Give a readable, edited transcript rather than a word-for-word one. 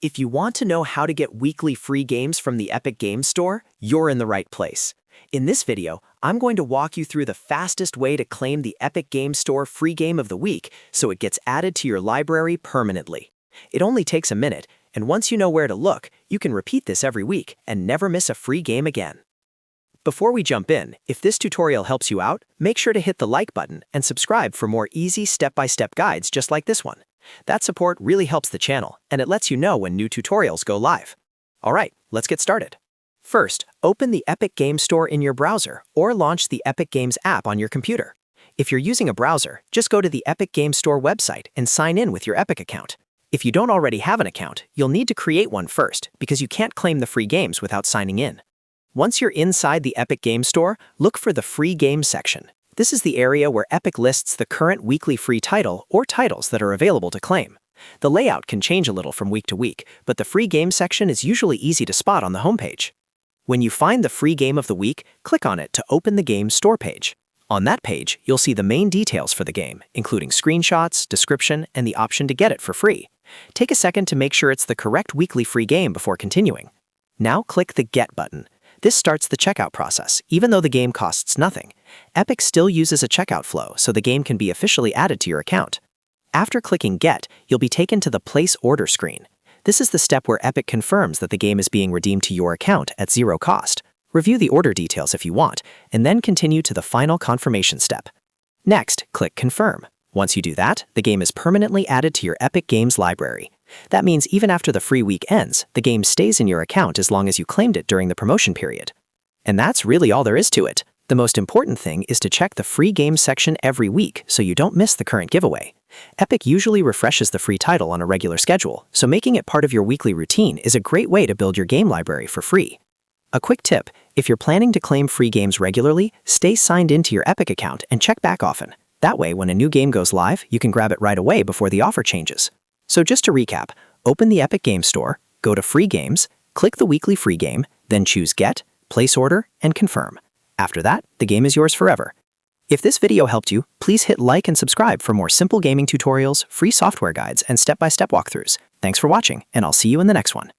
If you want to know how to get weekly free games from the Epic Games Store, you're in the right place. In this video, I'm going to walk you through the fastest way to claim the Epic Games Store free game of the week so it gets added to your library permanently. It only takes a minute, and once you know where to look, you can repeat this every week and never miss a free game again. Before we jump in, if this tutorial helps you out, make sure to hit the like button and subscribe for more easy step-by-step guides just like this one. That support really helps the channel, and it lets you know when new tutorials go live. Alright, let's get started. First, open the Epic Games Store in your browser or launch the Epic Games app on your computer. If you're using a browser, just go to the Epic Games Store website and sign in with your Epic account. If you don't already have an account, you'll need to create one first because you can't claim the free games without signing in. Once you're inside the Epic Games Store, look for the Free Games section. This is the area where Epic lists the current weekly free title or titles that are available to claim. The layout can change a little from week to week, but the Free Games section is usually easy to spot on the homepage. When you find the free game of the week, click on it to open the Games Store page. On that page, you'll see the main details for the game, including screenshots, description, and the option to get it for free. Take a second to make sure it's the correct weekly free game before continuing. Now click the Get button. This starts the checkout process, even though the game costs nothing. Epic still uses a checkout flow, so the game can be officially added to your account. After clicking Get, you'll be taken to the Place Order screen. This is the step where Epic confirms that the game is being redeemed to your account at zero cost. Review the order details if you want, and then continue to the final confirmation step. Next, click Confirm. Once you do that, the game is permanently added to your Epic Games library. That means even after the free week ends, the game stays in your account as long as you claimed it during the promotion period. And that's really all there is to it. The most important thing is to check the free games section every week so you don't miss the current giveaway. Epic usually refreshes the free title on a regular schedule, so making it part of your weekly routine is a great way to build your game library for free. A quick tip, if you're planning to claim free games regularly, stay signed into your Epic account and check back often. That way, when a new game goes live, you can grab it right away before the offer changes. So just to recap, open the Epic Games Store, go to Free Games, click the weekly free game, then choose Get, Place Order, and Confirm. After that, the game is yours forever. If this video helped you, please hit like and subscribe for more simple gaming tutorials, free software guides, and step-by-step walkthroughs. Thanks for watching, and I'll see you in the next one.